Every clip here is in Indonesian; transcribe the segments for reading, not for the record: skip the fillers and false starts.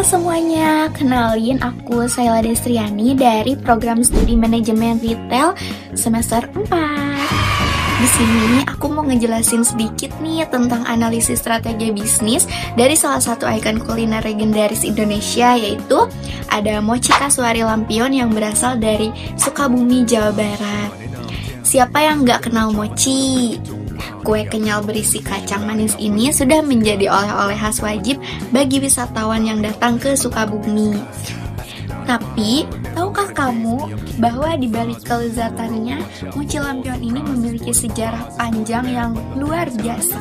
semuanya, kenalin aku Sayla Destriani dari program studi manajemen retail semester 4. Di sini aku mau ngejelasin sedikit nih tentang analisis strategi bisnis dari salah satu ikon kuliner legendaris Indonesia, yaitu ada Mochi Kasuari Lampion yang berasal dari Sukabumi, Jawa Barat. Siapa yang nggak kenal mochi? Kue kenyal berisi kacang manis ini sudah menjadi oleh-oleh khas wajib bagi wisatawan yang datang ke Sukabumi. Tapi, tahukah kamu bahwa di balik kelezatannya, Mochi Lampion ini memiliki sejarah panjang yang luar biasa.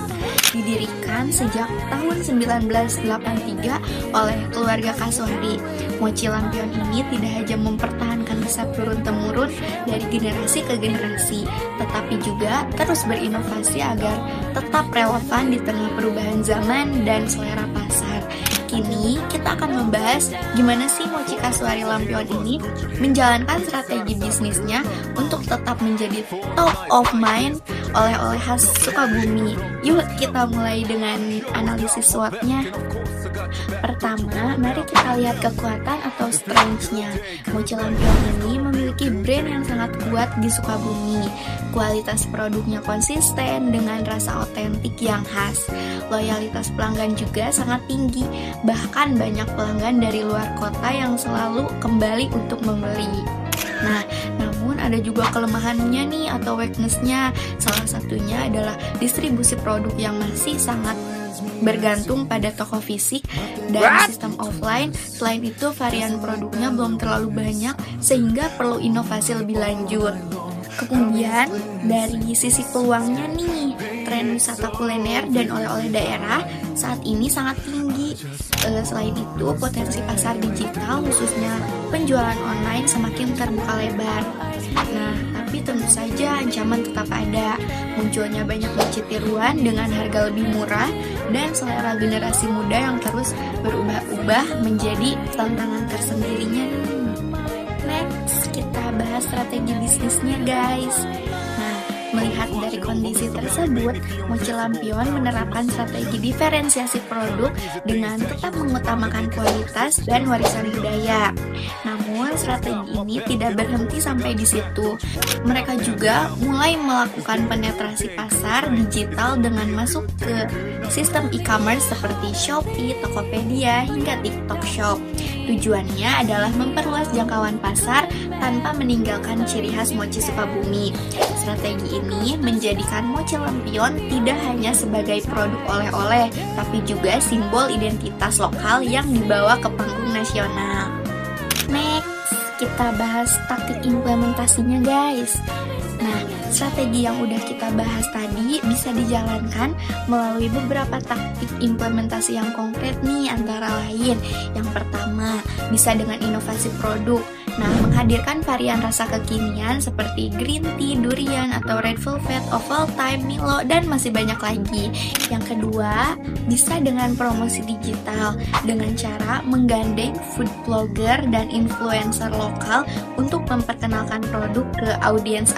Didirikan sejak tahun 1983 oleh keluarga Kasuari. Mochi Lampion ini tidak hanya mempertahankan resep turun-temurun dari generasi ke generasi, tetapi juga terus berinovasi agar tetap relevan di tengah perubahan zaman dan selera pasar. Kini kita akan membahas gimana sih Mochi Kasuari Lampion ini menjalankan strategi bisnisnya untuk tetap menjadi top of mind oleh-oleh khas Sukabumi. Yuk kita mulai dengan analisis SWOT-nya. Pertama, mari kita lihat kekuatan atau strength-nya. Mochi Lampion ini memiliki brand yang sangat kuat di Sukabumi. Kualitas produknya konsisten dengan rasa otentik yang khas. Loyalitas pelanggan juga sangat tinggi. Bahkan banyak pelanggan dari luar kota yang selalu kembali untuk membeli. Nah, namun ada juga kelemahannya nih atau weakness-nya. Salah satunya adalah distribusi produk yang masih sangat bergantung pada toko fisik dan sistem offline. Selain itu, varian produknya belum terlalu banyak sehingga perlu inovasi lebih lanjut. Kemudian, dari sisi peluangnya nih, tren wisata kuliner dan oleh-oleh daerah saat ini sangat tinggi. Selain itu, potensi pasar digital khususnya penjualan online semakin terbuka lebar. Nah, tapi tentu saja ancaman tetap ada. Munculnya banyak mochi tiruan dengan harga lebih murah dan selera generasi muda yang terus berubah-ubah menjadi tantangan tersendirinya nih. Next, kita bahas strategi bisnisnya guys. Nah, melihat dari kondisi tersebut, Mochi Lampion menerapkan strategi diferensiasi produk dengan tetap mengutamakan kualitas dan warisan budaya. Namun, strategi ini tidak berhenti sampai di situ. Mereka juga mulai melakukan penetrasi pasar digital dengan masuk ke sistem e-commerce seperti Shopee, Tokopedia, hingga TikTok Shop. Tujuannya adalah memperluas jangkauan pasar tanpa meninggalkan ciri khas mochi Sukabumi. Strategi ini menjadikan Mochi Lampion tidak hanya sebagai produk oleh-oleh, tapi juga simbol identitas lokal yang dibawa ke panggung nasional. Next, kita bahas taktik implementasinya guys. Nah, strategi yang udah kita bahas tadi bisa dijalankan melalui beberapa taktik implementasi yang konkret nih, antara lain yang pertama, bisa dengan inovasi produk. Nah, menghadirkan varian rasa kekinian seperti green tea, durian, atau red velvet, Ovaltine, Milo, dan masih banyak lagi. Yang kedua, bisa dengan promosi digital dengan cara menggandeng food blogger dan influencer lokal untuk memperkenalkan produk ke audiens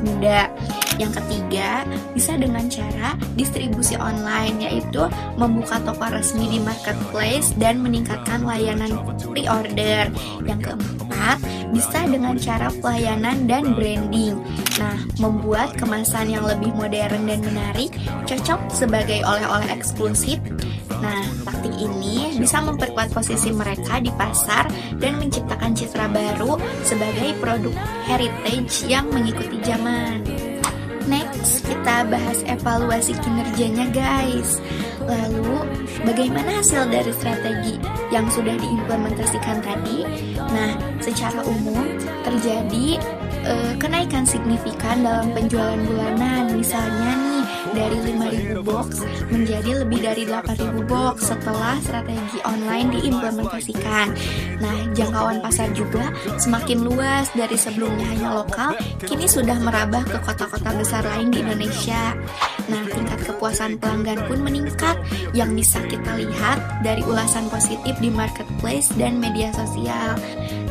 muda. Yang ketiga, bisa dengan cara distribusi online, yaitu membuka toko resmi di marketplace dan meningkatkan layanan pre-order. Yang keempat, bisa dengan cara pelayanan dan branding. Nah, membuat kemasan yang lebih modern dan menarik, cocok sebagai oleh-oleh eksklusif. Nah, taktik ini bisa memperkuat posisi mereka di pasar dan menciptakan citra baru sebagai produk heritage yang mengikuti zaman. Next, kita bahas evaluasi kinerjanya guys. Lalu, bagaimana hasil dari strategi yang sudah diimplementasikan tadi? Nah, secara umum terjadi kenaikan signifikan dalam penjualan bulanan. Misalnya nih, dari 5.000 box menjadi lebih dari 8.000 box setelah strategi online diimplementasikan. Nah, jangkauan pasar juga semakin luas. Dari sebelumnya hanya lokal, kini sudah merambah ke kota-kota besar lain di Indonesia. Nah, tingkat kepuasan pelanggan pun meningkat yang bisa kita lihat dari ulasan positif di marketplace dan media sosial.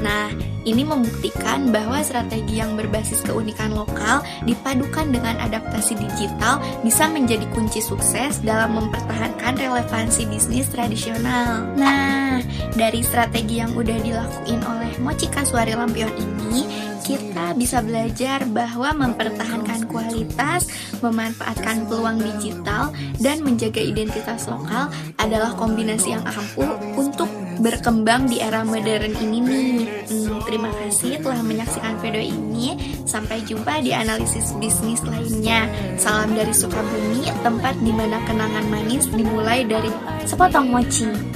Nah, ini membuktikan bahwa strategi yang berbasis keunikan lokal dipadukan dengan adaptasi digital bisa menjadi kunci sukses dalam mempertahankan relevansi bisnis tradisional. Nah, dari strategi yang udah dilakuin oleh Mochi Kasuari Lampion ini, kita bisa belajar bahwa mempertahankan kualitas, memanfaatkan peluang digital, dan menjaga identitas lokal adalah kombinasi yang ampuh untuk berkembang di era modern ini nih. Terima kasih telah menyaksikan video ini. Sampai jumpa di analisis bisnis lainnya. Salam dari Sukabumi, tempat di mana kenangan manis dimulai dari sepotong mochi.